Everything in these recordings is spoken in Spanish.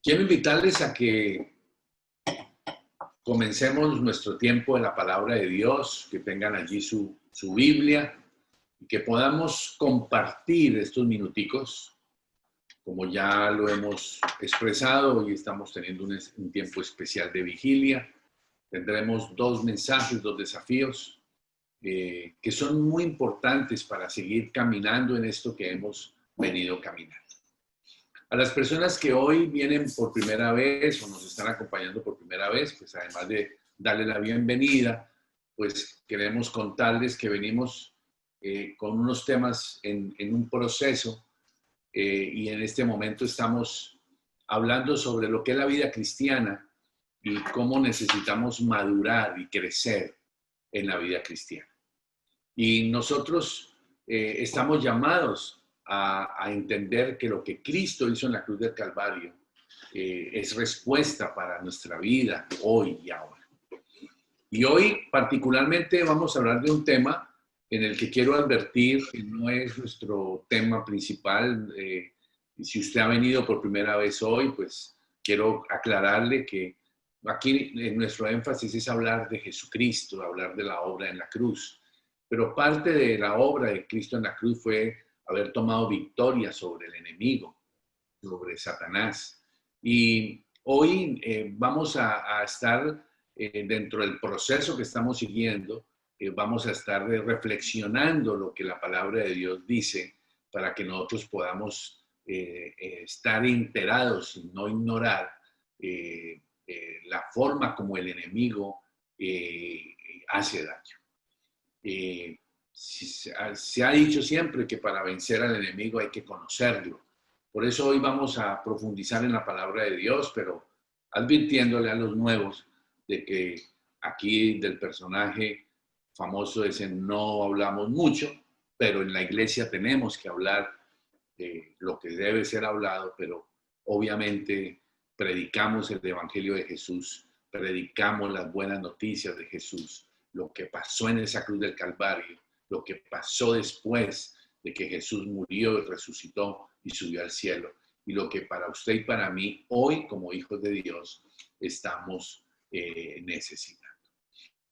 Quiero invitarles a que comencemos nuestro tiempo en la palabra de Dios, que tengan allí su Biblia y que podamos compartir estos minuticos. Como ya lo hemos expresado, hoy estamos teniendo un tiempo especial de vigilia. Tendremos dos mensajes, dos desafíos que son muy importantes para seguir caminando en esto que hemos venido caminando. A las personas que hoy vienen por primera vez o nos están acompañando por primera vez, pues además de darle la bienvenida, pues queremos contarles que venimos con unos temas en un proceso y en este momento estamos hablando sobre lo que es la vida cristiana y cómo necesitamos madurar y crecer en la vida cristiana. Y nosotros estamos llamados a entender que lo que Cristo hizo en la cruz del Calvario es respuesta para nuestra vida hoy y ahora. Y hoy particularmente vamos a hablar de un tema en el que quiero advertir que no es nuestro tema principal. Si usted ha venido por primera vez hoy, pues quiero aclararle que aquí nuestro énfasis es hablar de Jesucristo, hablar de la obra en la cruz. Pero parte de la obra de Cristo en la cruz fue haber tomado victoria sobre el enemigo, sobre Satanás. Y hoy vamos a estar dentro del proceso que estamos siguiendo, vamos a estar reflexionando lo que la palabra de Dios dice para que nosotros podamos estar enterados y no ignorar la forma como el enemigo hace daño. Se ha dicho siempre que para vencer al enemigo hay que conocerlo. Por eso hoy vamos a profundizar en la palabra de Dios, pero advirtiéndole a los nuevos de que aquí del personaje famoso ese no hablamos mucho, pero en la iglesia tenemos que hablar de lo que debe ser hablado, pero obviamente predicamos el evangelio de Jesús, predicamos las buenas noticias de Jesús, lo que pasó en esa cruz del Calvario, lo que pasó después de que Jesús murió y resucitó y subió al cielo, y lo que para usted y para mí, hoy como hijos de Dios, estamos necesitando.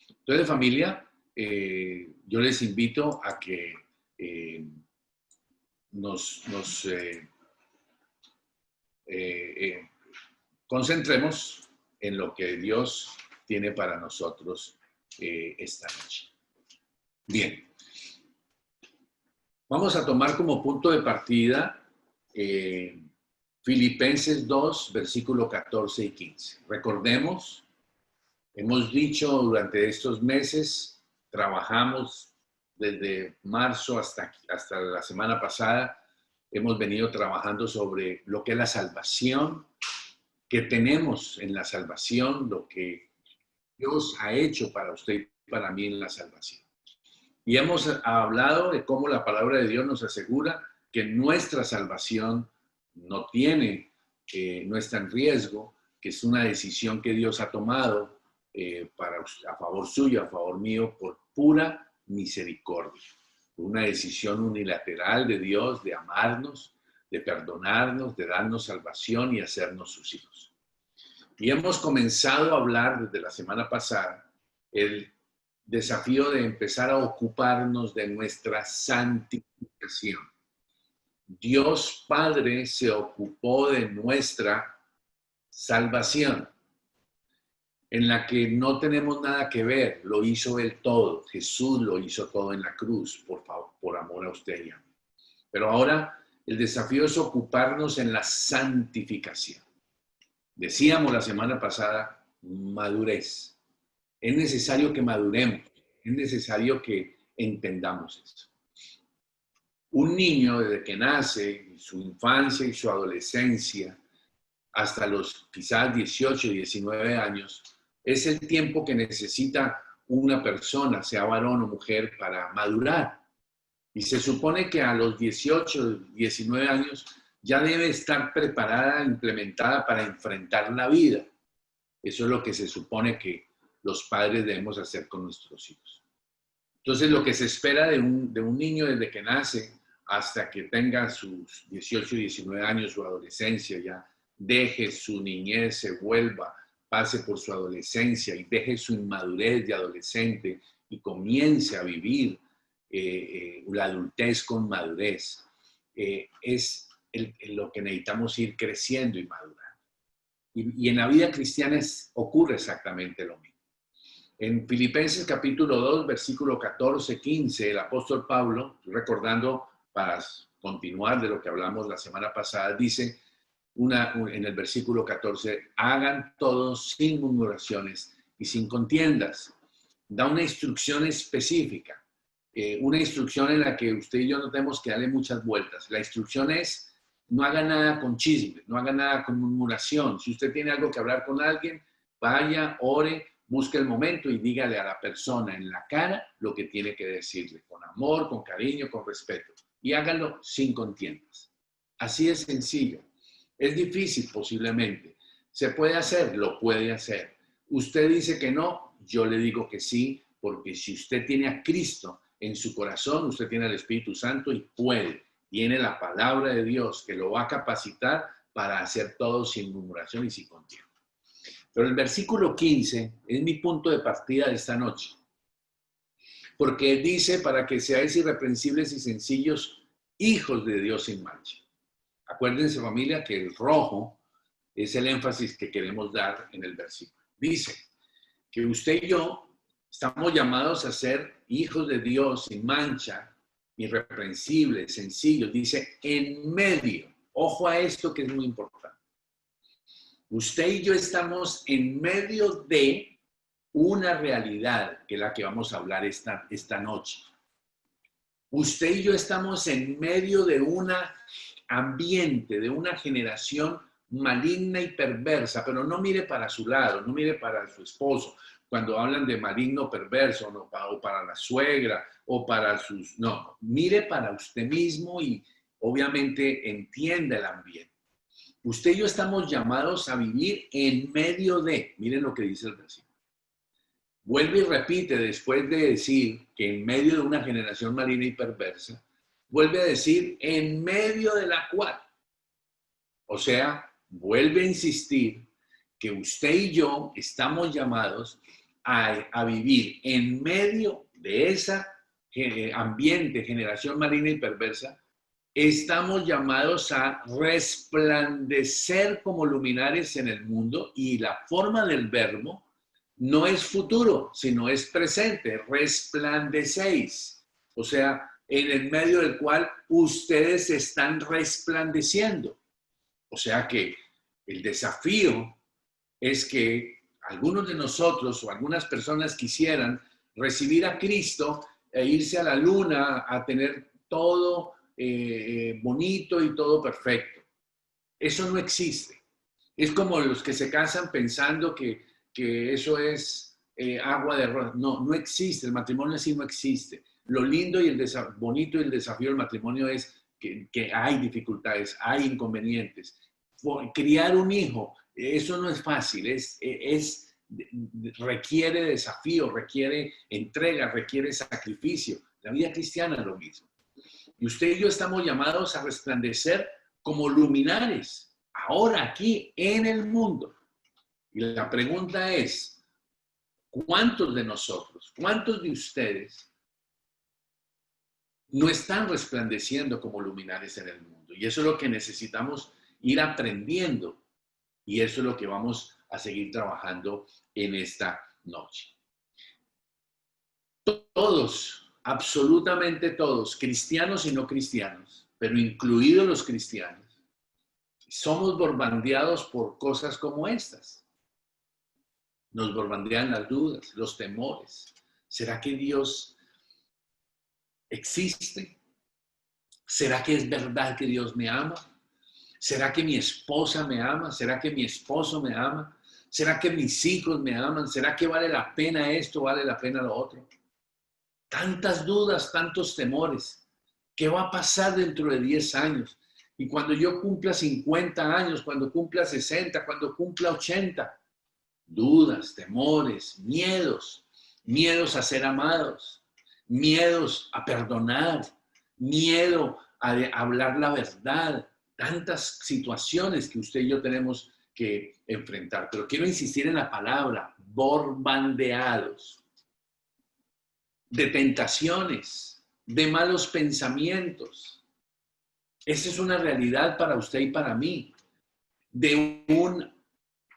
Entonces, familia, yo les invito a que nos concentremos en lo que Dios tiene para nosotros esta noche. Bien. Vamos a tomar como punto de partida Filipenses 2, versículos 14 y 15. Recordemos, hemos dicho durante estos meses, trabajamos desde marzo hasta la semana pasada, hemos venido trabajando sobre lo que es la salvación, que tenemos en la salvación, lo que Dios ha hecho para usted y para mí en la salvación. Y hemos hablado de cómo la palabra de Dios nos asegura que nuestra salvación no está en riesgo, que es una decisión que Dios ha tomado a favor suyo, a favor mío, por pura misericordia. Una decisión unilateral de Dios de amarnos, de perdonarnos, de darnos salvación y hacernos sus hijos. Y hemos comenzado a hablar desde la semana pasada el desafío de empezar a ocuparnos de nuestra santificación. Dios Padre se ocupó de nuestra salvación, en la que no tenemos nada que ver, lo hizo Él todo. Jesús lo hizo todo en la cruz, por amor a usted y a mí. Pero ahora el desafío es ocuparnos en la santificación. Decíamos la semana pasada, madurez. Es necesario que maduremos, es necesario que entendamos esto. Un niño desde que nace, su infancia y su adolescencia, hasta los quizás 18, 19 años, es el tiempo que necesita una persona, sea varón o mujer, para madurar. Y se supone que a los 18, 19 años ya debe estar preparada, implementada para enfrentar la vida. Eso es lo que se supone que los padres debemos hacer con nuestros hijos. Entonces, lo que se espera de un niño desde que nace hasta que tenga sus 18, 19 años, su adolescencia, ya deje su niñez, se vuelva, pase por su adolescencia y deje su inmadurez de adolescente y comience a vivir la adultez con madurez, es lo que necesitamos ir creciendo y madurando. Y en la vida cristiana ocurre exactamente lo mismo. En Filipenses capítulo 2, versículo 14, 15, el apóstol Pablo, recordando para continuar de lo que hablamos la semana pasada, dice en el versículo 14, hagan todos sin murmuraciones y sin contiendas. Da una instrucción específica, una instrucción en la que usted y yo no tenemos que darle muchas vueltas. La instrucción es, no haga nada con chisme, no haga nada con murmuración. Si usted tiene algo que hablar con alguien, vaya, ore, busque el momento y dígale a la persona en la cara lo que tiene que decirle, con amor, con cariño, con respeto. Y hágalo sin contiendas. Así es sencillo. Es difícil posiblemente. ¿Se puede hacer? Lo puede hacer. Usted dice que no, yo le digo que sí, porque si usted tiene a Cristo en su corazón, usted tiene al Espíritu Santo y puede. Tiene la palabra de Dios que lo va a capacitar para hacer todo sin murmuración y sin contienda. Pero el versículo 15 es mi punto de partida de esta noche. Porque dice, para que seáis irreprensibles y sencillos, hijos de Dios sin mancha. Acuérdense, familia, que el rojo es el énfasis que queremos dar en el versículo. Dice que usted y yo estamos llamados a ser hijos de Dios sin mancha, irreprensibles, sencillos. Dice, en medio. Ojo a esto que es muy importante. Usted y yo estamos en medio de una realidad, que es la que vamos a hablar esta noche. Usted y yo estamos en medio de un ambiente, de una generación maligna y perversa, pero no mire para su lado, no mire para su esposo. Cuando hablan de maligno perverso, no, o para la suegra, o para sus... No, mire para usted mismo y obviamente entienda el ambiente. Usted y yo estamos llamados a vivir en medio de... Miren lo que dice el versículo. Vuelve y repite después de decir que en medio de una generación maligna y perversa, vuelve a decir en medio de la cual. O sea, vuelve a insistir que usted y yo estamos llamados a vivir en medio de esa ambiente, generación maligna y perversa. Estamos llamados a resplandecer como luminares en el mundo y la forma del verbo no es futuro, sino es presente. Resplandecéis. O sea, en el medio del cual ustedes están resplandeciendo. O sea que el desafío es que algunos de nosotros o algunas personas quisieran recibir a Cristo e irse a la luna a tener todo bonito y todo perfecto. Eso no existe. Es como los que se casan pensando que eso es agua de rosas. No, no existe. El matrimonio así no existe. Lo lindo y el bonito y el desafío del matrimonio es que hay dificultades, hay inconvenientes. Criar un hijo, eso no es fácil, requiere desafío, requiere entrega, requiere sacrificio. La vida cristiana es lo mismo. Y usted y yo estamos llamados a resplandecer como luminares, ahora aquí en el mundo. Y la pregunta es, ¿cuántos de nosotros, cuántos de ustedes no están resplandeciendo como luminares en el mundo? Y eso es lo que necesitamos ir aprendiendo. Y eso es lo que vamos a seguir trabajando en esta noche. Todos, absolutamente todos, cristianos y no cristianos, pero incluidos los cristianos, somos bombardeados por cosas como estas. Nos bombardean las dudas, los temores. ¿Será que Dios existe? ¿Será que es verdad que Dios me ama? ¿Será que mi esposa me ama? ¿Será que mi esposo me ama? ¿Será que mis hijos me aman? ¿Será que vale la pena esto, vale la pena lo otro? Tantas dudas, tantos temores. ¿Qué va a pasar dentro de 10 años? Y cuando yo cumpla 50 años, cuando cumpla 60, cuando cumpla 80. Dudas, temores, miedos. Miedos a ser amados. Miedos a perdonar. Miedo a hablar la verdad. tantas situaciones que usted y yo tenemos que enfrentar. Pero quiero insistir en la palabra, bombardeados de tentaciones, de malos pensamientos. Esa es una realidad para usted y para mí.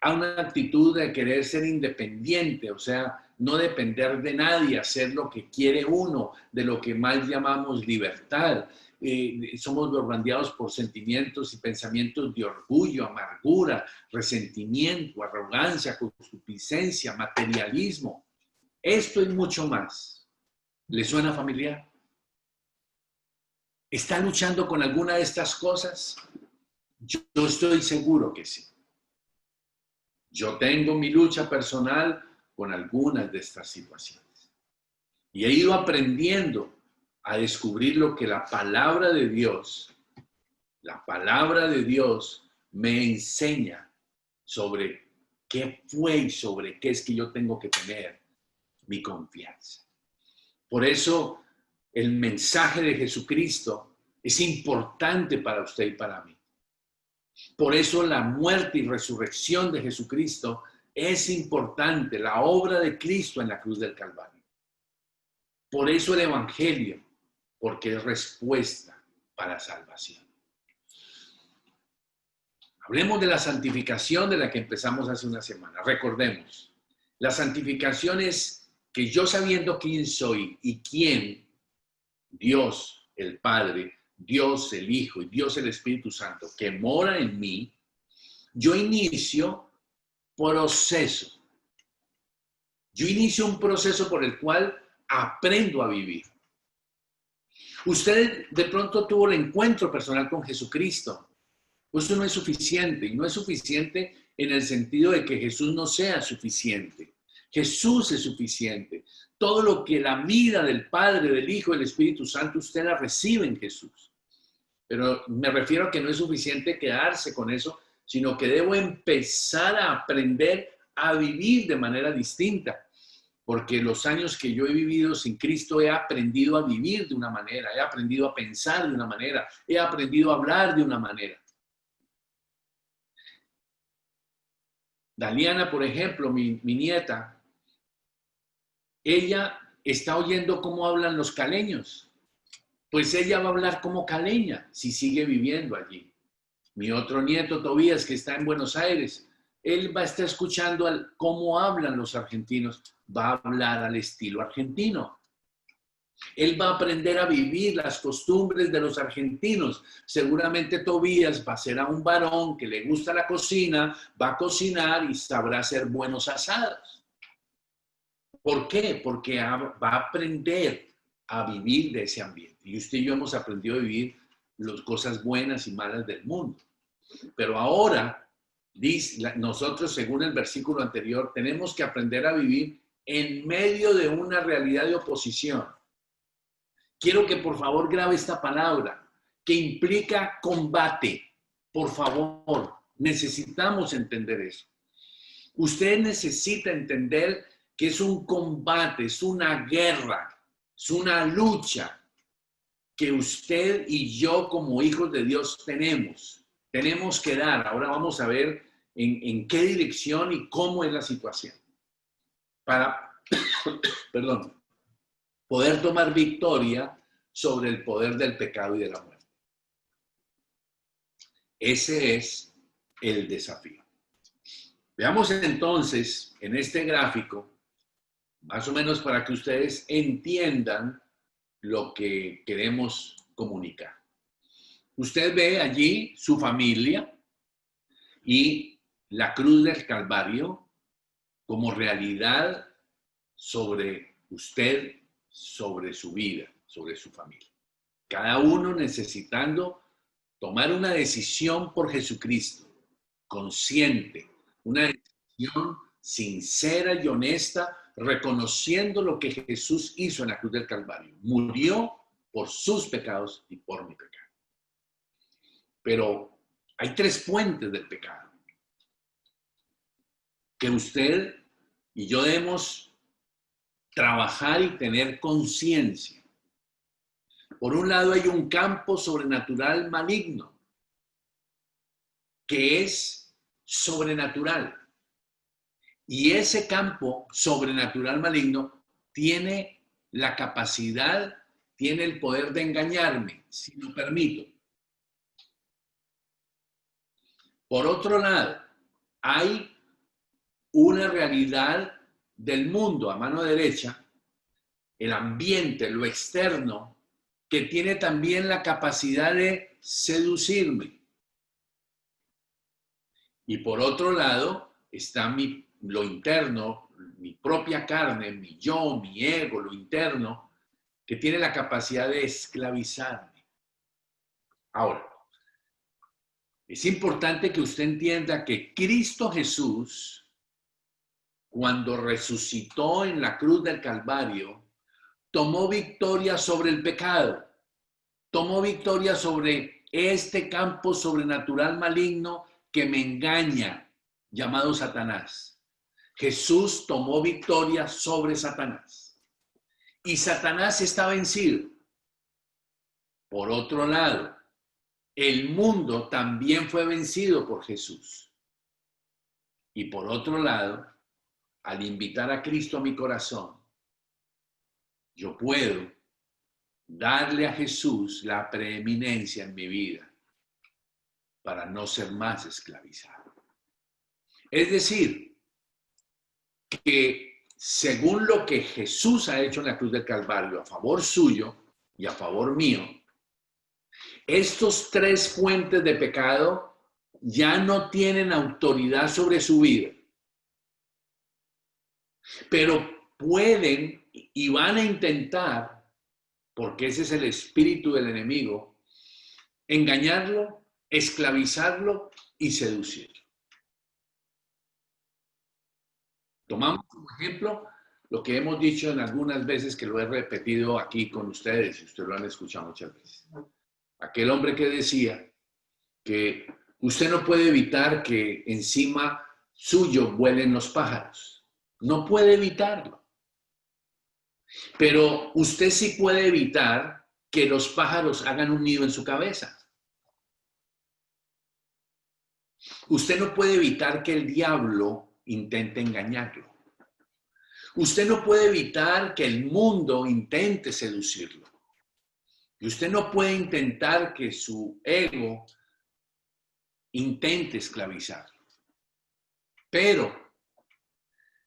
A una actitud de querer ser independiente, o sea, no depender de nadie, hacer lo que quiere uno, de lo que mal llamamos libertad. Somos bombardeados por sentimientos y pensamientos de orgullo, amargura, resentimiento, arrogancia, concupiscencia, materialismo. Esto y mucho más. ¿Le suena familiar? ¿Está luchando con alguna de estas cosas? Yo estoy seguro que sí. Yo tengo mi lucha personal con algunas de estas situaciones. Y he ido aprendiendo a descubrir lo que la palabra de Dios me enseña sobre qué fue y sobre qué es que yo tengo que tener mi confianza. Por eso el mensaje de Jesucristo es importante para usted y para mí. Por eso la muerte y resurrección de Jesucristo es importante, la obra de Cristo en la cruz del Calvario. Por eso el Evangelio, porque es respuesta para salvación. Hablemos de la santificación de la que empezamos hace una semana. Recordemos, la santificación es que yo, sabiendo quién soy y quién, Dios el Padre, Dios el Hijo y Dios el Espíritu Santo, que mora en mí, yo inicio proceso. Yo inicio un proceso por el cual aprendo a vivir. Usted de pronto tuvo el encuentro personal con Jesucristo. Pues eso no es suficiente, y no es suficiente en el sentido de que Jesús no sea suficiente. Jesús es suficiente. Todo lo que la vida del Padre, del Hijo y del Espíritu Santo, usted la recibe en Jesús. Pero me refiero a que no es suficiente quedarse con eso, sino que debo empezar a aprender a vivir de manera distinta. Porque los años que yo he vivido sin Cristo he aprendido a vivir de una manera, he aprendido a pensar de una manera, he aprendido a hablar de una manera. Daliana, por ejemplo, mi nieta, ella está oyendo cómo hablan los caleños. Pues ella va a hablar como caleña si sigue viviendo allí. Mi otro nieto, Tobías, que está en Buenos Aires, él va a estar escuchando cómo hablan los argentinos, va a hablar al estilo argentino. Él va a aprender a vivir las costumbres de los argentinos. Seguramente Tobías va a ser a un varón que le gusta la cocina, va a cocinar y sabrá hacer buenos asados. ¿Por qué? Porque va a aprender a vivir de ese ambiente. Y usted y yo hemos aprendido a vivir las cosas buenas y malas del mundo. Pero ahora, nosotros, según el versículo anterior, tenemos que aprender a vivir en medio de una realidad de oposición. Quiero que por favor grabe esta palabra, que implica combate. Por favor, necesitamos entender eso. Usted necesita entender que es un combate, es una guerra, es una lucha que usted y yo como hijos de Dios tenemos que dar. Ahora vamos a ver en qué dirección y cómo es la situación para, poder tomar victoria sobre el poder del pecado y de la muerte. Ese es el desafío. Veamos entonces en este gráfico, más o menos para que ustedes entiendan lo que queremos comunicar. Usted ve allí su familia y la cruz del Calvario como realidad sobre usted, sobre su vida, sobre su familia. Cada uno necesitando tomar una decisión por Jesucristo, consciente, una decisión sincera y honesta, reconociendo lo que Jesús hizo en la cruz del Calvario. Murió por sus pecados y por mi pecado. Pero hay tres fuentes del pecado que usted y yo debemos trabajar y tener conciencia. Por un lado hay un campo sobrenatural maligno, que es sobrenatural. Y ese campo sobrenatural maligno tiene la capacidad, tiene el poder de engañarme, si lo permito. Por otro lado, hay una realidad del mundo a mano derecha, el ambiente, lo externo, que tiene también la capacidad de seducirme. Y por otro lado está lo interno, mi propia carne, mi yo, mi ego, lo interno, que tiene la capacidad de esclavizarme. Ahora, es importante que usted entienda que Cristo Jesús, cuando resucitó en la cruz del Calvario, tomó victoria sobre el pecado, tomó victoria sobre este campo sobrenatural maligno que me engaña, llamado Satanás. Jesús tomó victoria sobre Satanás. Y Satanás está vencido. Por otro lado, el mundo también fue vencido por Jesús. Y por otro lado, al invitar a Cristo a mi corazón, yo puedo darle a Jesús la preeminencia en mi vida para no ser más esclavizado. Es decir, que según lo que Jesús ha hecho en la cruz del Calvario a favor suyo y a favor mío, estos tres fuentes de pecado ya no tienen autoridad sobre su vida, pero pueden y van a intentar, porque ese es el espíritu del enemigo, engañarlo, esclavizarlo y seducirlo. Tomamos como ejemplo lo que hemos dicho en algunas veces, que lo he repetido aquí con ustedes, y ustedes lo han escuchado muchas veces. Aquel hombre que decía que usted no puede evitar que encima suyo vuelen los pájaros. No puede evitarlo. Pero usted sí puede evitar que los pájaros hagan un nido en su cabeza. Usted no puede evitar que el diablo intente engañarlo. Usted no puede evitar que el mundo intente seducirlo. Y usted no puede intentar que su ego intente esclavizarlo. Pero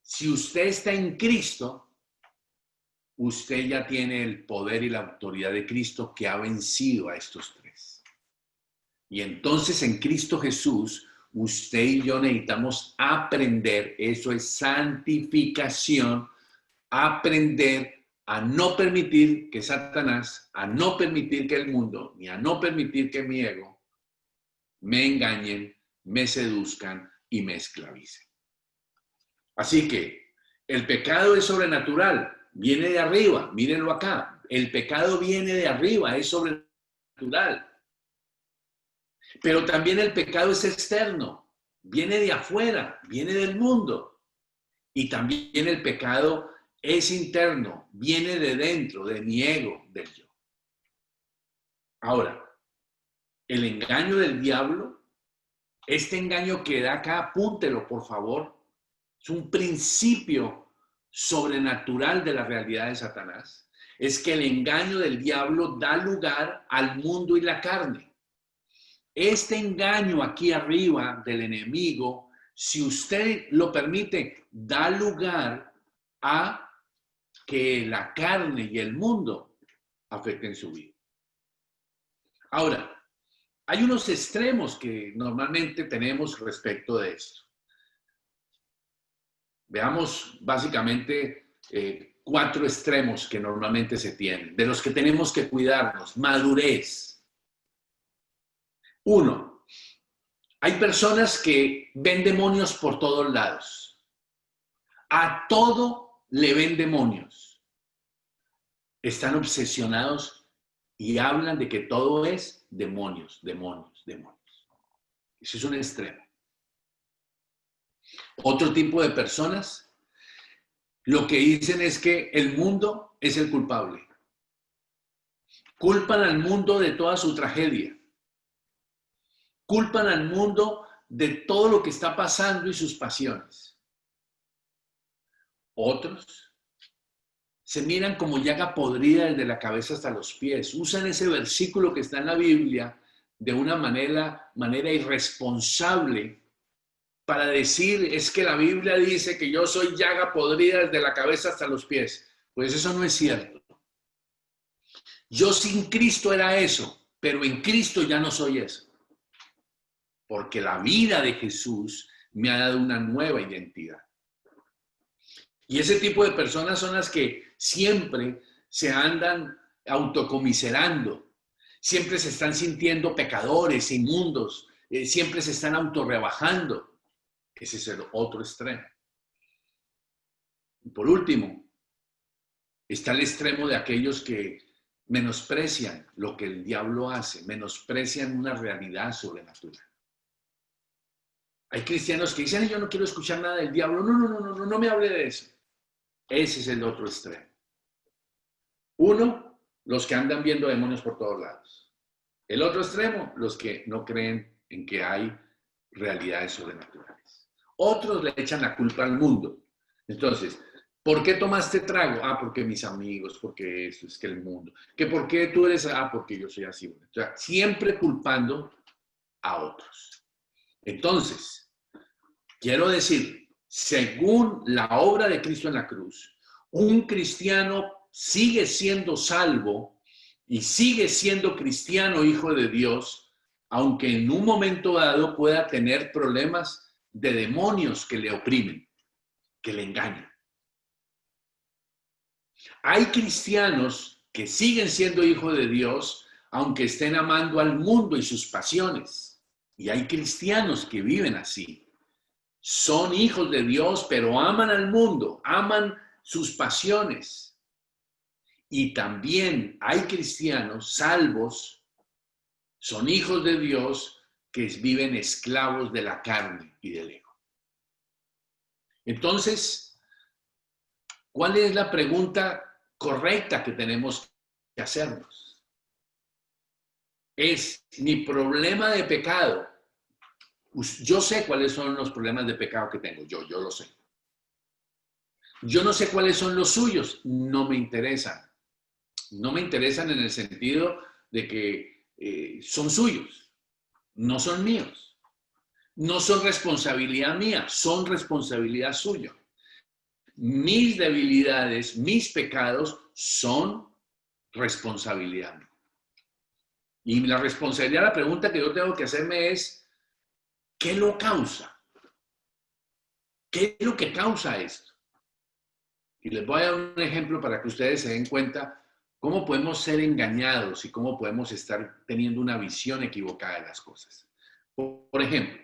si usted está en Cristo, usted ya tiene el poder y la autoridad de Cristo, que ha vencido a estos tres. Y entonces en Cristo Jesús, usted y yo necesitamos aprender, eso es santificación, aprender a no permitir que Satanás, a no permitir que el mundo, ni a no permitir que mi ego me engañen, me seduzcan y me esclavicen. Así que el pecado es sobrenatural, viene de arriba, mírenlo acá. El pecado viene de arriba, es sobrenatural. Pero también el pecado es externo, viene de afuera, viene del mundo. Y también el pecado es interno, viene de dentro, de mi ego, del yo. Ahora, el engaño del diablo, este engaño que da acá, apúntelo por favor, es un principio sobrenatural de la realidad de Satanás. Es que el engaño del diablo da lugar al mundo y la carne. Este engaño aquí arriba del enemigo, si usted lo permite, da lugar a que la carne y el mundo afecten su vida. Ahora, hay unos extremos que normalmente tenemos respecto de esto. Veamos básicamente 4 extremos que normalmente se tienen, de los que tenemos que cuidarnos. Madurez. 1. Hay personas que ven demonios por todos lados. A todo le ven demonios. Están obsesionados y hablan de que todo es demonios, demonios, demonios. Ese es un extremo. Otro tipo de personas, lo que dicen es que el mundo es el culpable. Culpan al mundo de toda su tragedia. Culpan al mundo de todo lo que está pasando y sus pasiones. Otros se miran como llaga podrida desde la cabeza hasta los pies. Usan ese versículo que está en la Biblia de una manera irresponsable para decir, es que la Biblia dice que yo soy llaga podrida desde la cabeza hasta los pies. Pues eso no es cierto. Yo sin Cristo era eso, pero en Cristo ya no soy eso. Porque la vida de Jesús me ha dado una nueva identidad. Y ese tipo de personas son las que siempre se andan autocomiserando, siempre se están sintiendo pecadores, inmundos, siempre se están autorrebajando. Ese es el otro extremo. Y por último, está el extremo de aquellos que menosprecian lo que el diablo hace, menosprecian una realidad sobrenatural. Hay cristianos que dicen, yo no quiero escuchar nada del diablo. No me hable de eso. Ese es el otro extremo. Uno, los que andan viendo demonios por todos lados. El otro extremo, los que no creen en que hay realidades sobrenaturales. Otros le echan la culpa al mundo. Entonces, ¿por qué tomaste trago? Porque mis amigos, porque esto, es que el mundo. ¿Que por qué tú eres? Porque yo soy así. O sea, siempre culpando a otros. Entonces, quiero decir, según la obra de Cristo en la cruz, un cristiano sigue siendo salvo y sigue siendo cristiano, hijo de Dios, aunque en un momento dado pueda tener problemas de demonios que le oprimen, que le engañan. Hay cristianos que siguen siendo hijos de Dios, aunque estén amando al mundo y sus pasiones. Y hay cristianos que viven así. Son hijos de Dios, pero aman al mundo, aman sus pasiones. Y también hay cristianos salvos, son hijos de Dios, que viven esclavos de la carne y del ego. Entonces, ¿cuál es la pregunta correcta que tenemos que hacernos? Es mi problema de pecado. Yo sé cuáles son los problemas de pecado que tengo, yo lo sé. Yo no sé cuáles son los suyos, no me interesan. No me interesan en el sentido de que son suyos, no son míos. No son responsabilidad mía, son responsabilidad suya. Mis debilidades, mis pecados son responsabilidad mía. Y la responsabilidad, la pregunta que yo tengo que hacerme es, ¿qué lo causa? ¿Qué es lo que causa esto? Y les voy a dar un ejemplo para que ustedes se den cuenta cómo podemos ser engañados y cómo podemos estar teniendo una visión equivocada de las cosas. Por ejemplo,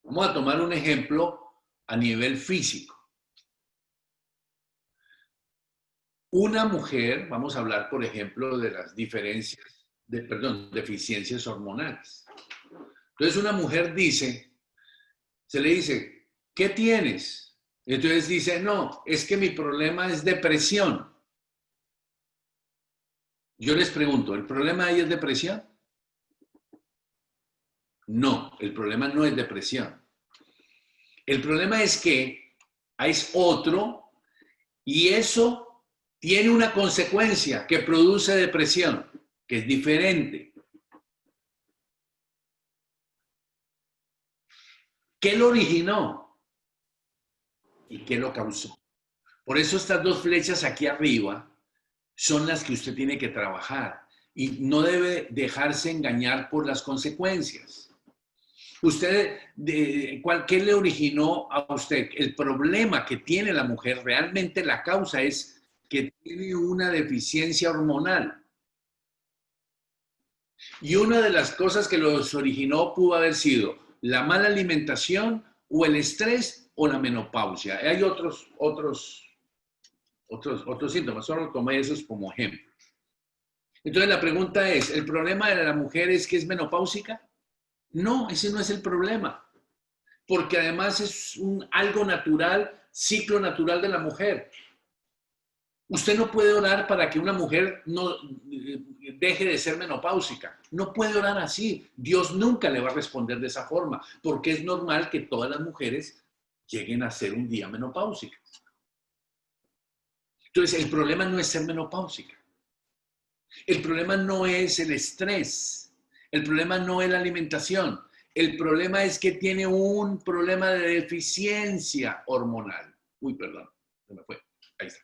vamos a tomar un ejemplo a nivel físico. Una mujer, vamos a hablar, por ejemplo, de las deficiencias hormonales. Entonces, una mujer se le dice, ¿qué tienes? Y entonces dice, no, es que mi problema es depresión. Yo les pregunto, ¿el problema de ella es depresión? No, el problema no es depresión. El problema es que es otro y eso tiene una consecuencia que produce depresión, que es diferente. ¿Qué lo originó? ¿Y qué lo causó? Por eso estas dos flechas aquí arriba son las que usted tiene que trabajar y no debe dejarse engañar por las consecuencias. ¿Qué le originó a usted? El problema que tiene la mujer, realmente la causa es que tiene una deficiencia hormonal. Y una de las cosas que los originó pudo haber sido la mala alimentación o el estrés o la menopausia. Hay otros síntomas, solo tomé esos como ejemplo. Entonces la pregunta es, ¿el problema de la mujer es que es menopáusica? No, ese no es el problema, porque además es algo natural, ciclo natural de la mujer. Usted no puede orar para que una mujer no deje de ser menopáusica. No puede orar así. Dios nunca le va a responder de esa forma, porque es normal que todas las mujeres lleguen a ser un día menopáusicas. Entonces, el problema no es ser menopáusica. El problema no es el estrés. El problema no es la alimentación. El problema es que tiene un problema de deficiencia hormonal. Uy, perdón, se me fue. Ahí está.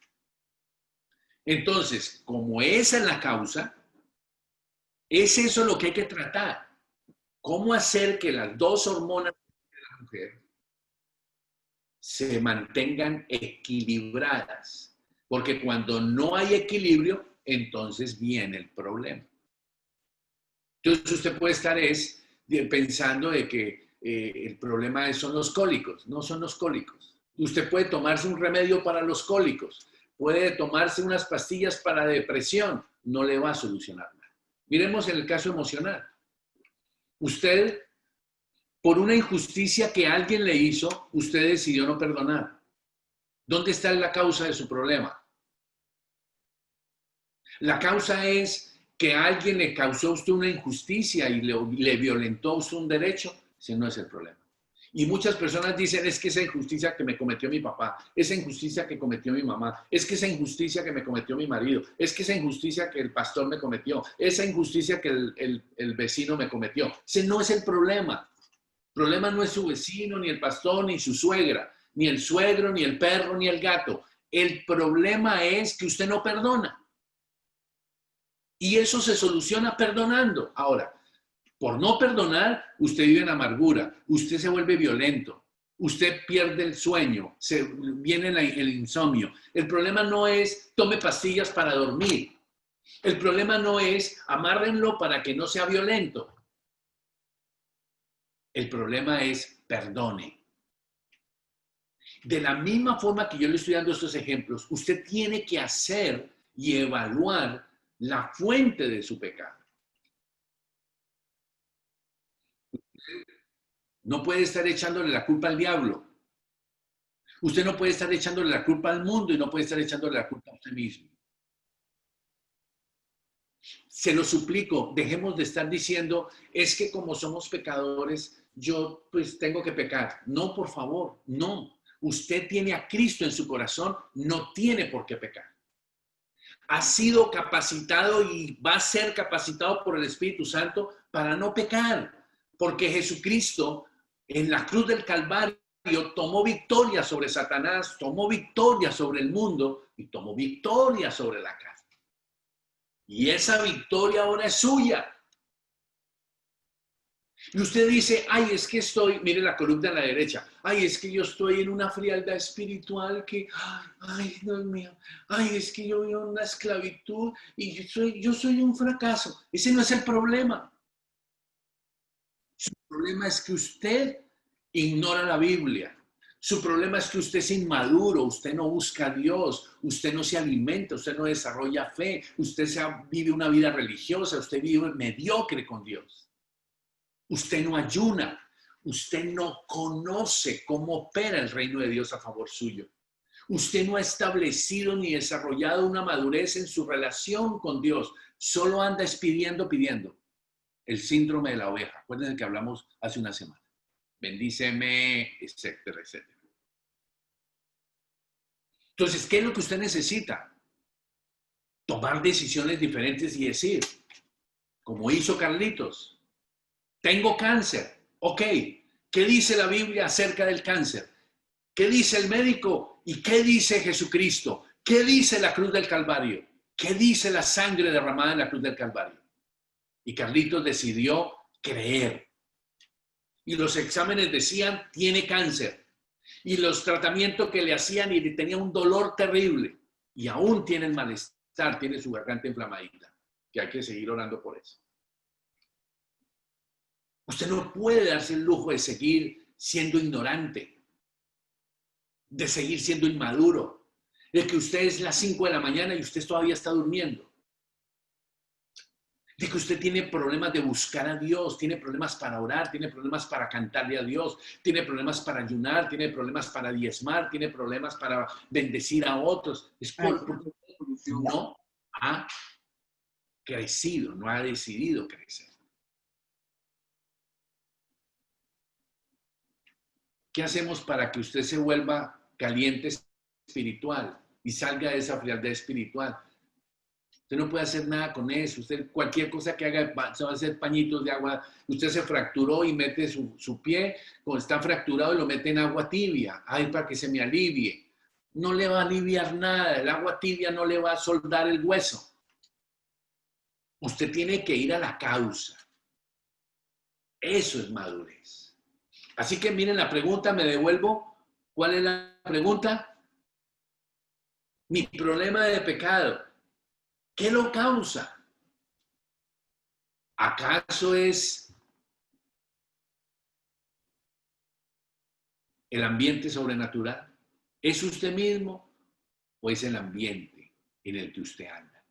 Entonces, como esa es la causa, es eso lo que hay que tratar. ¿Cómo hacer que las dos hormonas de la mujer se mantengan equilibradas? Porque cuando no hay equilibrio, entonces viene el problema. Entonces usted puede estar pensando de que el problema son los cólicos. No son los cólicos. Usted puede tomarse un remedio para los cólicos. Puede tomarse unas pastillas para depresión. No le va a solucionar nada. Miremos en el caso emocional. Usted, por una injusticia que alguien le hizo, usted decidió no perdonar. ¿Dónde está la causa de su problema? La causa es que alguien le causó a usted una injusticia y le violentó a usted un derecho. Ese no es el problema. Y muchas personas dicen, es que esa injusticia que me cometió mi papá, esa injusticia que cometió mi mamá, es que esa injusticia que me cometió mi marido, es que esa injusticia que el pastor me cometió, esa injusticia que el vecino me cometió. Ese no es el problema. El problema no es su vecino, ni el pastor, ni su suegra, ni el suegro, ni el perro, ni el gato. El problema es que usted no perdona. Y eso se soluciona perdonando. Ahora, por no perdonar, usted vive en amargura, usted se vuelve violento, usted pierde el sueño, viene el insomnio. El problema no es tome pastillas para dormir. El problema no es amárrenlo para que no sea violento. El problema es perdone. De la misma forma que yo le estoy dando estos ejemplos, usted tiene que hacer y evaluar la fuente de su pecado. No puede estar echándole la culpa al diablo. Usted no puede estar echándole la culpa al mundo y no puede estar echándole la culpa a usted mismo. Se lo suplico, dejemos de estar diciendo, es que como somos pecadores, yo pues tengo que pecar. No, por favor, no. Usted tiene a Cristo en su corazón, no tiene por qué pecar. Ha sido capacitado y va a ser capacitado por el Espíritu Santo para no pecar, porque Jesucristo en la cruz del Calvario tomó victoria sobre Satanás, tomó victoria sobre el mundo y tomó victoria sobre la carne. Y esa victoria ahora es suya. Y usted dice, ay, es que estoy, mire la columna a la derecha, ay, es que yo estoy en una frialdad espiritual que, ay, Dios mío, ay, es que yo vivo en una esclavitud y yo soy un fracaso. Ese no es el problema. Su problema es que usted ignora la Biblia. Su problema es que usted es inmaduro, usted no busca a Dios, usted no se alimenta, usted no desarrolla fe, usted vive una vida religiosa, usted vive mediocre con Dios. Usted no ayuna, usted no conoce cómo opera el reino de Dios a favor suyo. Usted no ha establecido ni desarrollado una madurez en su relación con Dios, solo anda pidiendo. El síndrome de la oveja. Acuérdense que hablamos hace una semana. Bendíceme, etcétera, etcétera. Entonces, ¿qué es lo que usted necesita? Tomar decisiones diferentes y decir, como hizo Carlitos, tengo cáncer. Ok, ¿qué dice la Biblia acerca del cáncer? ¿Qué dice el médico? ¿Y qué dice Jesucristo? ¿Qué dice la cruz del Calvario? ¿Qué dice la sangre derramada en la cruz del Calvario? Y Carlitos decidió creer. Y los exámenes decían, tiene cáncer. Y los tratamientos que le hacían y tenía un dolor terrible. Y aún tiene el malestar, tiene su garganta inflamadita. Que hay que seguir orando por eso. Usted no puede darse el lujo de seguir siendo ignorante. De seguir siendo inmaduro. De que usted es las 5 de la mañana y usted todavía está durmiendo. De que usted tiene problemas de buscar a Dios, tiene problemas para orar, tiene problemas para cantarle a Dios, tiene problemas para ayunar, tiene problemas para diezmar, tiene problemas para bendecir a otros. Es porque no ha crecido, no ha decidido crecer. ¿Qué hacemos para que usted se vuelva caliente espiritual y salga de esa frialdad espiritual? Usted no puede hacer nada con eso. Usted, cualquier cosa que haga, se va a hacer pañitos de agua. Usted se fracturó y mete su pie, cuando está fracturado, y lo mete en agua tibia. Ay, para que se me alivie. No le va a aliviar nada. El agua tibia no le va a soldar el hueso. Usted tiene que ir a la causa. Eso es madurez. Así que miren la pregunta, me devuelvo. ¿Cuál es la pregunta? Mi problema de pecado, ¿qué lo causa? ¿Acaso es el ambiente sobrenatural? ¿Es usted mismo o es el ambiente en el que usted anda?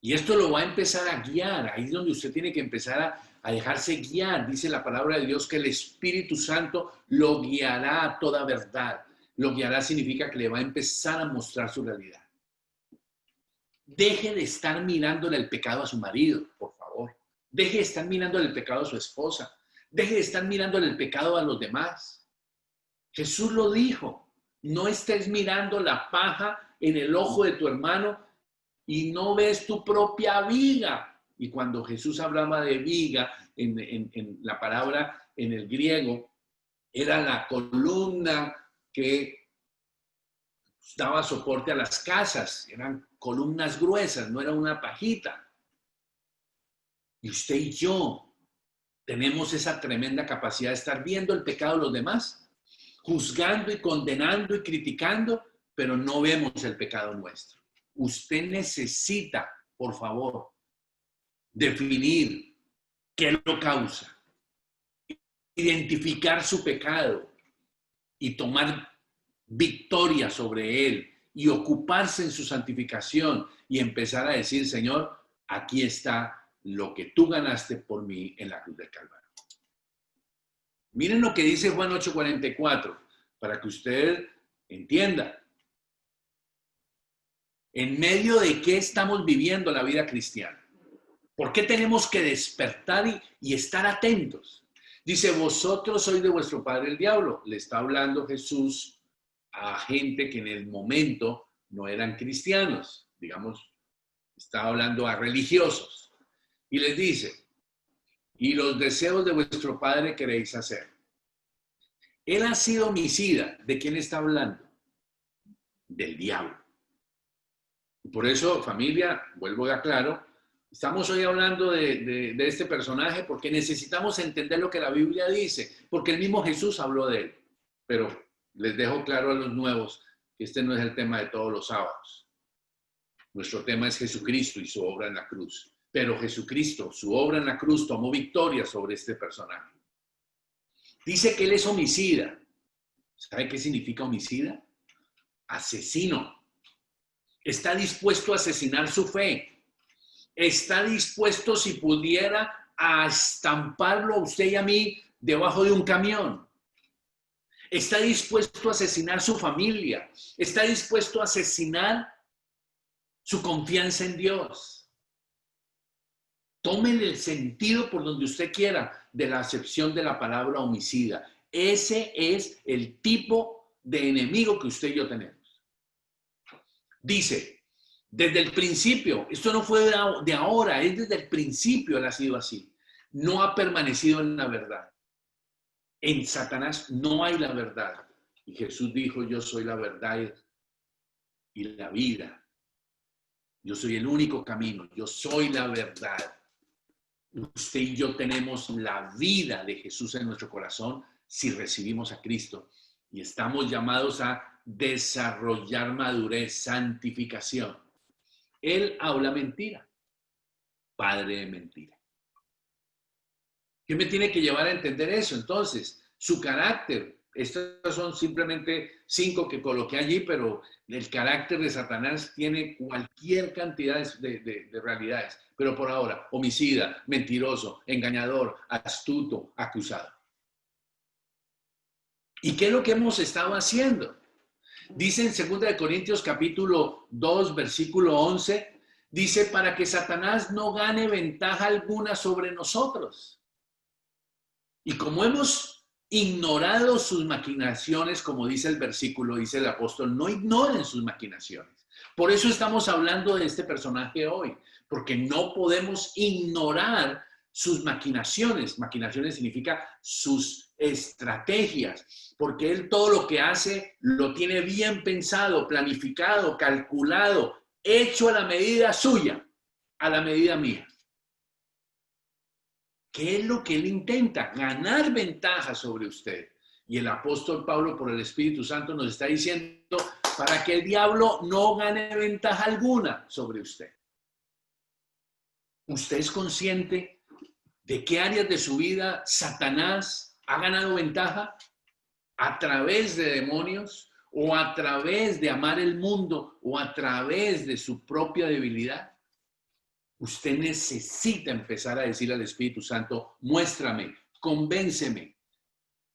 Y esto lo va a empezar a guiar. Ahí es donde usted tiene que empezar a dejarse guiar. Dice la palabra de Dios que el Espíritu Santo lo guiará a toda verdad. Lo guiará significa que le va a empezar a mostrar su realidad. Deje de estar mirándole el pecado a su marido, por favor. Deje de estar mirándole el pecado a su esposa. Deje de estar mirándole el pecado a los demás. Jesús lo dijo. No estés mirando la paja en el ojo de tu hermano y no ves tu propia viga. Y cuando Jesús hablaba de viga, en la palabra en el griego, era la columna que daba soporte a las casas. Eran columnas gruesas, no era una pajita. Y usted y yo tenemos esa tremenda capacidad de estar viendo el pecado de los demás, juzgando y condenando y criticando, pero no vemos el pecado nuestro. Usted necesita, por favor, definir qué lo causa, identificar su pecado y tomar victoria sobre él y ocuparse en su santificación y empezar a decir, Señor, aquí está lo que tú ganaste por mí en la cruz del Calvario. Miren lo que dice Juan 8:44, para que usted entienda. ¿En medio de qué estamos viviendo la vida cristiana? ¿Por qué tenemos que despertar y estar atentos? Dice, vosotros sois de vuestro padre el diablo. Le está hablando Jesús a gente que en el momento no eran cristianos. Digamos, está hablando a religiosos. Y les dice, y los deseos de vuestro padre queréis hacer. Él ha sido homicida. ¿De quién está hablando? Del diablo. Por eso, familia, vuelvo y aclaro, estamos hoy hablando de este personaje porque necesitamos entender lo que la Biblia dice, porque el mismo Jesús habló de él. Pero les dejo claro a los nuevos que este no es el tema de todos los sábados. Nuestro tema es Jesucristo y su obra en la cruz. Pero Jesucristo, su obra en la cruz, tomó victoria sobre este personaje. Dice que él es homicida. ¿Sabe qué significa homicida? Asesino. Está dispuesto a asesinar su fe. Está dispuesto, si pudiera, a estamparlo a usted y a mí debajo de un camión. Está dispuesto a asesinar su familia. Está dispuesto a asesinar su confianza en Dios. Tomen el sentido por donde usted quiera de la acepción de la palabra homicida. Ese es el tipo de enemigo que usted y yo tenemos. Dice, desde el principio, esto no fue de ahora, es desde el principio él ha sido así. No ha permanecido en la verdad. En Satanás no hay la verdad. Y Jesús dijo, yo soy la verdad y la vida. Yo soy el único camino, yo soy la verdad. Usted y yo tenemos la vida de Jesús en nuestro corazón si recibimos a Cristo. Y estamos llamados a desarrollar madurez, santificación. Él habla mentira, padre de mentira. ¿Qué me tiene que llevar a entender eso? Entonces, su carácter, estos son simplemente 5 que coloqué allí, pero el carácter de Satanás tiene cualquier cantidad de realidades. Pero por ahora, homicida, mentiroso, engañador, astuto, acusado. ¿Y qué es lo que hemos estado haciendo? Dice en 2 Corintios capítulo 2, versículo 11, dice, para que Satanás no gane ventaja alguna sobre nosotros. Y como hemos ignorado sus maquinaciones, como dice el versículo, dice el apóstol, no ignoren sus maquinaciones. Por eso estamos hablando de este personaje hoy, porque no podemos ignorar sus maquinaciones. Maquinaciones significa sus estrategias, porque él todo lo que hace lo tiene bien pensado, planificado, calculado, hecho a la medida suya, a la medida mía. ¿Qué es lo que él intenta? Ganar ventaja sobre usted. Y el apóstol Pablo, por el Espíritu Santo, nos está diciendo para que el diablo no gane ventaja alguna sobre usted. ¿Usted es consciente de qué áreas de su vida Satanás ha ganado ventaja? ¿A través de demonios? ¿O a través de amar el mundo? ¿O a través de su propia debilidad? Usted necesita empezar a decir al Espíritu Santo, muéstrame, convénceme,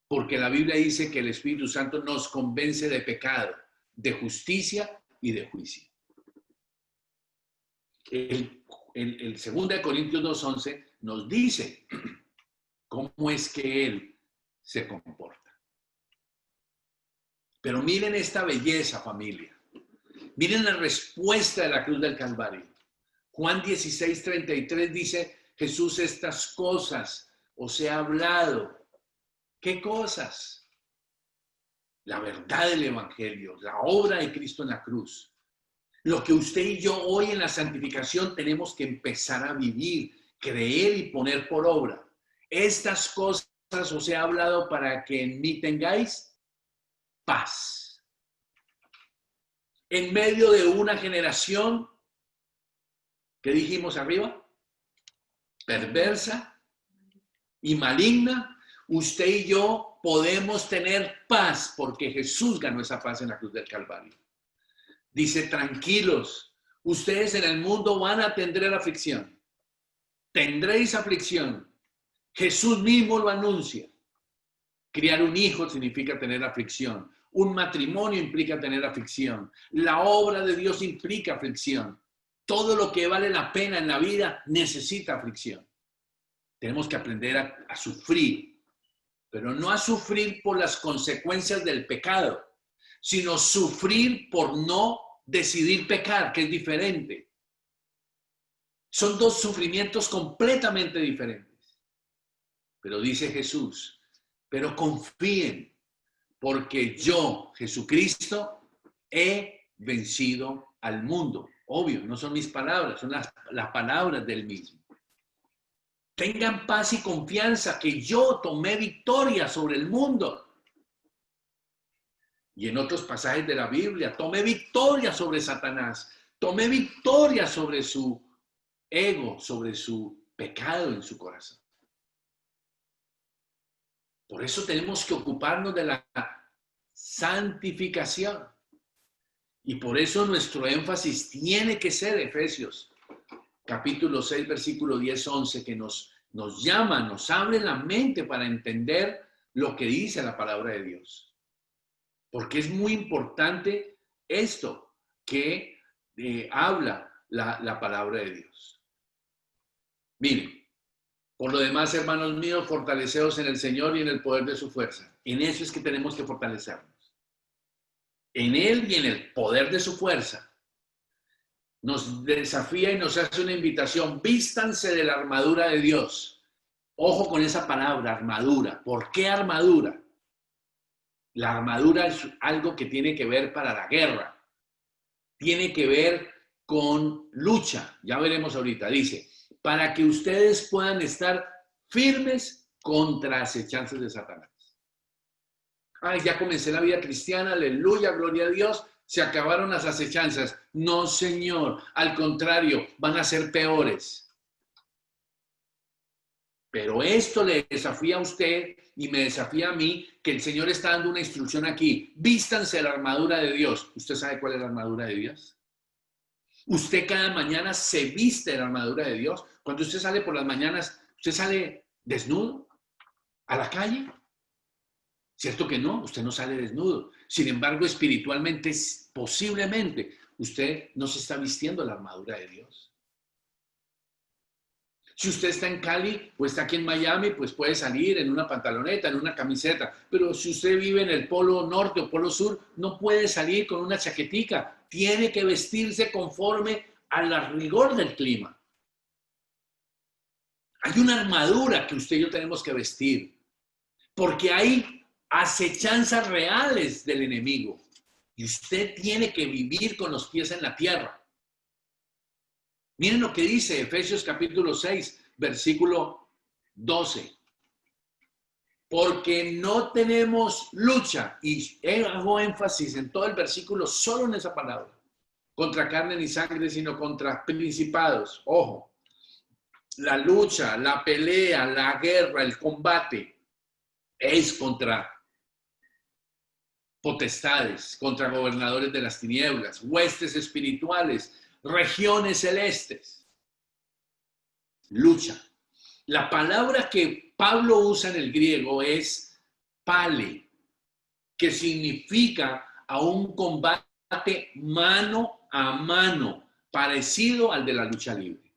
porque la Biblia dice que el Espíritu Santo nos convence de pecado, de justicia y de juicio. El 2 Corintios 2:11 nos dice cómo es que Él se comporta. Pero miren esta belleza, familia. Miren la respuesta de la cruz del Calvario. Juan 16:33 dice, Jesús, estas cosas os he hablado. ¿Qué cosas? La verdad del Evangelio, la obra de Cristo en la cruz. Lo que usted y yo hoy en la santificación tenemos que empezar a vivir, creer y poner por obra. Estas cosas os he hablado para que en mí tengáis paz. En medio de una generación, ¿qué dijimos arriba? Perversa y maligna, usted y yo podemos tener paz porque Jesús ganó esa paz en la cruz del Calvario. Dice, tranquilos, ustedes en el mundo van a tener aflicción. Tendréis aflicción. Jesús mismo lo anuncia. Criar un hijo significa tener aflicción. Un matrimonio implica tener aflicción. La obra de Dios implica aflicción. Todo lo que vale la pena en la vida necesita aflicción. Tenemos que aprender a sufrir, pero no a sufrir por las consecuencias del pecado, sino sufrir por no decidir pecar, que es diferente. Son dos sufrimientos completamente diferentes. Pero dice Jesús, pero confíen, porque yo, Jesucristo, he vencido al mundo. Obvio, no son mis palabras, son las palabras del mismo. Tengan paz y confianza que yo tomé victoria sobre el mundo. Y en otros pasajes de la Biblia, tomé victoria sobre Satanás, tomé victoria sobre su ego, sobre su pecado en su corazón. Por eso tenemos que ocuparnos de la santificación. Y por eso nuestro énfasis tiene que ser Efesios, capítulo 6, versículo 10-11, que nos llama, nos abre la mente para entender lo que dice la palabra de Dios. Porque es muy importante esto que habla la palabra de Dios. Miren, por lo demás, hermanos míos, fortaleceos en el Señor y en el poder de su fuerza. En eso es que tenemos que fortalecernos. En Él y en el poder de su fuerza. Nos desafía y nos hace una invitación. Vístanse de la armadura de Dios. Ojo con esa palabra, armadura. ¿Por qué armadura? La armadura es algo que tiene que ver para la guerra. Tiene que ver con lucha. Ya veremos ahorita. Dice, para que ustedes puedan estar firmes contra acechanzas de Satanás. Ay, ya comencé la vida cristiana, aleluya, gloria a Dios, se acabaron las acechanzas. No, Señor, al contrario, van a ser peores. Pero esto le desafía a usted y me desafía a mí, que el Señor está dando una instrucción aquí. Vístanse la armadura de Dios. ¿Usted sabe cuál es la armadura de Dios? Usted cada mañana se viste de la armadura de Dios. Cuando usted sale por las mañanas, ¿usted sale desnudo a la calle? ¿Cierto que no? Usted no sale desnudo. Sin embargo, espiritualmente, posiblemente, usted no se está vistiendo la armadura de Dios. Si usted está en Cali o está aquí en Miami, pues puede salir en una pantaloneta, en una camiseta. Pero si usted vive en el polo norte o polo sur, no puede salir con una chaquetica. Tiene que vestirse conforme al rigor del clima. Hay una armadura que usted y yo tenemos que vestir, porque hay acechanzas reales del enemigo. Y usted tiene que vivir con los pies en la tierra. Miren lo que dice Efesios capítulo 6, versículo 12. Porque no tenemos lucha, y hago énfasis en todo el versículo, solo en esa palabra, contra carne ni sangre, sino contra principados. Ojo, la lucha, la pelea, la guerra, el combate es contra potestades, contra gobernadores de las tinieblas, huestes espirituales, regiones celestes. Lucha. La palabra que Pablo usa en el griego es pale, que significa a un combate mano a mano, parecido al de la lucha libre.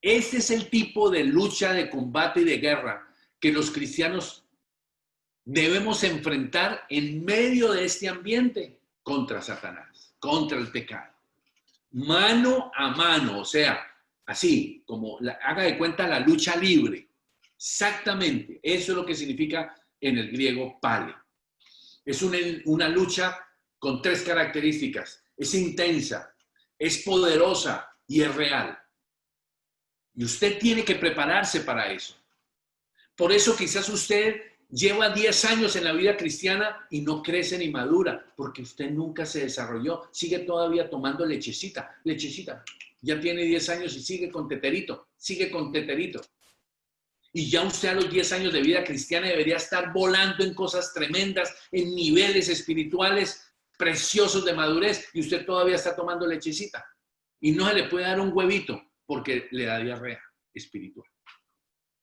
Este es el tipo de lucha, de combate y de guerra que los cristianos debemos enfrentar en medio de este ambiente contra Satanás, contra el pecado. Mano a mano, o sea, así, como haga de cuenta la lucha libre. Exactamente, eso es lo que significa en el griego pale. Es una lucha con tres características. Es intensa, es poderosa y es real. Y usted tiene que prepararse para eso. Por eso quizás usted lleva 10 años en la vida cristiana y no crece ni madura, porque usted nunca se desarrolló. Sigue todavía tomando lechecita. Ya tiene 10 años y sigue con teterito. Y ya usted a los 10 años de vida cristiana debería estar volando en cosas tremendas, en niveles espirituales preciosos de madurez, y usted todavía está tomando lechecita. Y no se le puede dar un huevito porque le da diarrea espiritual,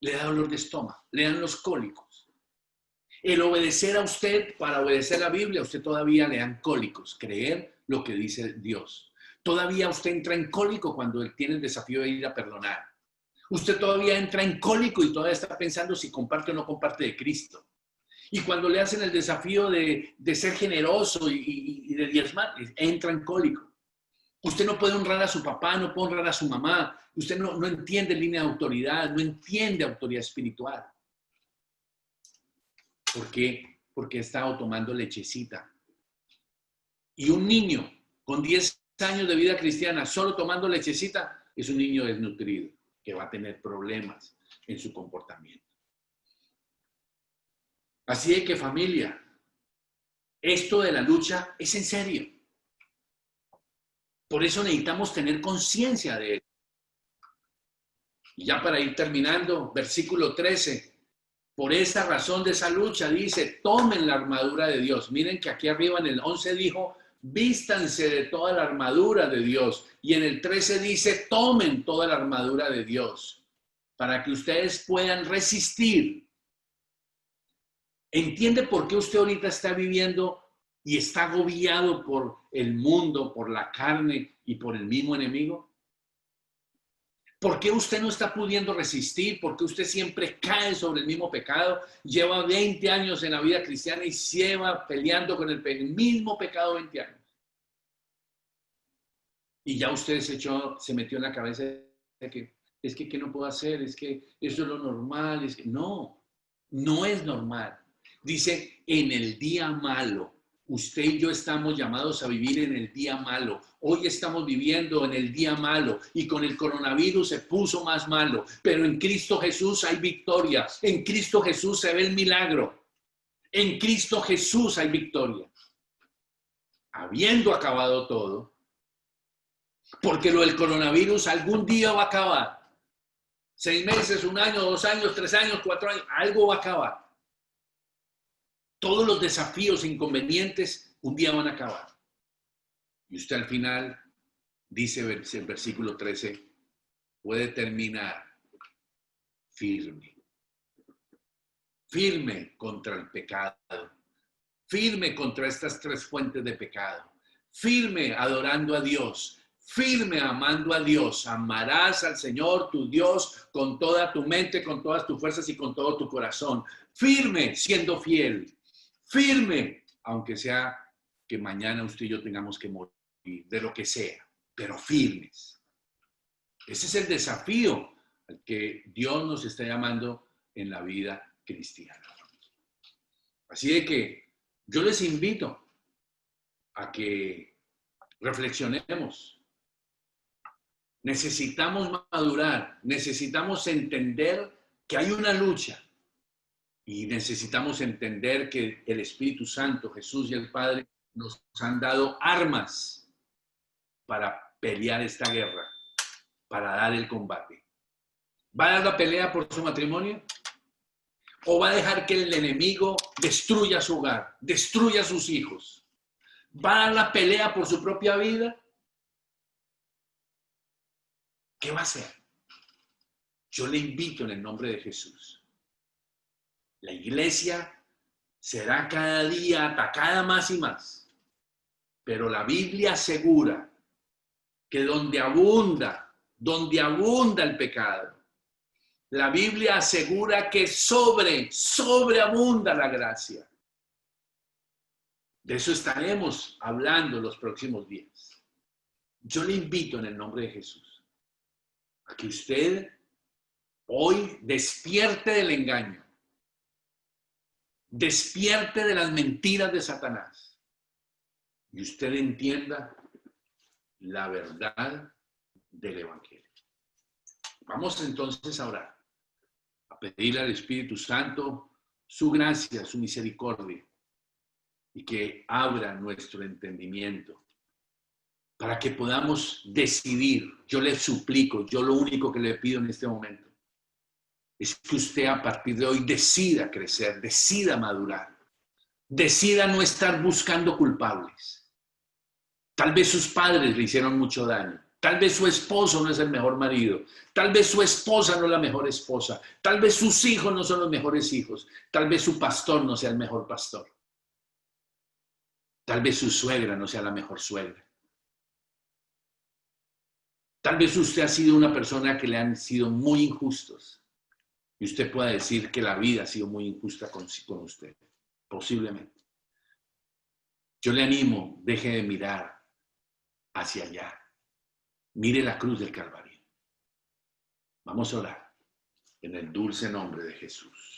le da dolor de estómago, le dan los cólicos. El obedecer a usted, para obedecer la Biblia, usted todavía le dan cólicos, creer lo que dice Dios. Todavía usted entra en cólico cuando él tiene el desafío de ir a perdonar. Usted todavía entra en cólico y todavía está pensando si comparte o no comparte de Cristo. Y cuando le hacen el desafío de ser generoso y de diezmar, entra en cólico. Usted no puede honrar a su papá, no puede honrar a su mamá. Usted no entiende línea de autoridad, no entiende autoridad espiritual. ¿Por qué? Porque ha estado tomando lechecita. Y un niño con 10 años de vida cristiana solo tomando lechecita es un niño desnutrido que va a tener problemas en su comportamiento. Así es que, familia, esto de la lucha es en serio. Por eso necesitamos tener conciencia de él. Y ya para ir terminando, versículo 13. Por esa razón de esa lucha dice, tomen la armadura de Dios. Miren que aquí arriba en el 11 dijo, vístanse de toda la armadura de Dios. Y en el 13 dice, tomen toda la armadura de Dios para que ustedes puedan resistir. ¿Entiende por qué usted ahorita está viviendo y está agobiado por el mundo, por la carne y por el mismo enemigo? ¿Por qué usted no está pudiendo resistir? ¿Por qué usted siempre cae sobre el mismo pecado? Lleva 20 años en la vida cristiana y lleva peleando con el mismo pecado 20 años. Y ya usted se metió en la cabeza de que es que ¿qué no puedo hacer? Es que eso es lo normal. Es que no es normal. Dice, en el día malo. Usted y yo estamos llamados a vivir en el día malo. Hoy estamos viviendo en el día malo y con el coronavirus se puso más malo. Pero en Cristo Jesús hay victoria. En Cristo Jesús se ve el milagro. En Cristo Jesús hay victoria. Habiendo acabado todo, porque lo del coronavirus algún día va a acabar. 6 meses, 1 año, 2 años, 3 años, 4 años, algo va a acabar. Todos los desafíos e inconvenientes un día van a acabar. Y usted al final, dice el versículo 13, puede terminar firme. firme contra el pecado, firme contra estas tres fuentes de pecado, firme adorando a Dios, firme amando a Dios. Amarás al Señor tu Dios con toda tu mente, con todas tus fuerzas y con todo tu corazón. Firme siendo fiel, firme, aunque sea que mañana usted y yo tengamos que morir, de lo que sea, pero firmes. Ese es el desafío al que Dios nos está llamando en la vida cristiana. Así de que yo les invito a que reflexionemos. Necesitamos madurar, necesitamos entender que hay una lucha y necesitamos entender que el Espíritu Santo, Jesús y el Padre nos han dado armas para pelear esta guerra, para dar el combate. ¿Va a dar la pelea por su matrimonio? ¿O va a dejar que el enemigo destruya su hogar, destruya a sus hijos? ¿Va a dar la pelea por su propia vida? ¿Qué va a hacer? Yo le invito en el nombre de Jesús. La iglesia será cada día atacada más y más, pero la Biblia asegura que donde abunda el pecado, la Biblia asegura que sobreabunda la gracia. De eso estaremos hablando los próximos días. Yo le invito en el nombre de Jesús a que usted hoy despierte del engaño, despierte de las mentiras de Satanás y usted entienda la verdad del Evangelio. Vamos entonces a orar, a pedirle al Espíritu Santo su gracia, su misericordia y que abra nuestro entendimiento para que podamos decidir. Yo le suplico, yo lo único que le pido en este momento es que usted a partir de hoy decida crecer, decida madurar, decida no estar buscando culpables. Tal vez sus padres le hicieron mucho daño, tal vez su esposo no es el mejor marido, tal vez su esposa no es la mejor esposa, tal vez sus hijos no son los mejores hijos, tal vez su pastor no sea el mejor pastor, tal vez su suegra no sea la mejor suegra. Tal vez usted ha sido una persona que le han sido muy injustos. Y usted pueda decir que la vida ha sido muy injusta con usted, posiblemente. Yo le animo, deje de mirar hacia allá. Mire la cruz del Calvario. Vamos a orar en el dulce nombre de Jesús.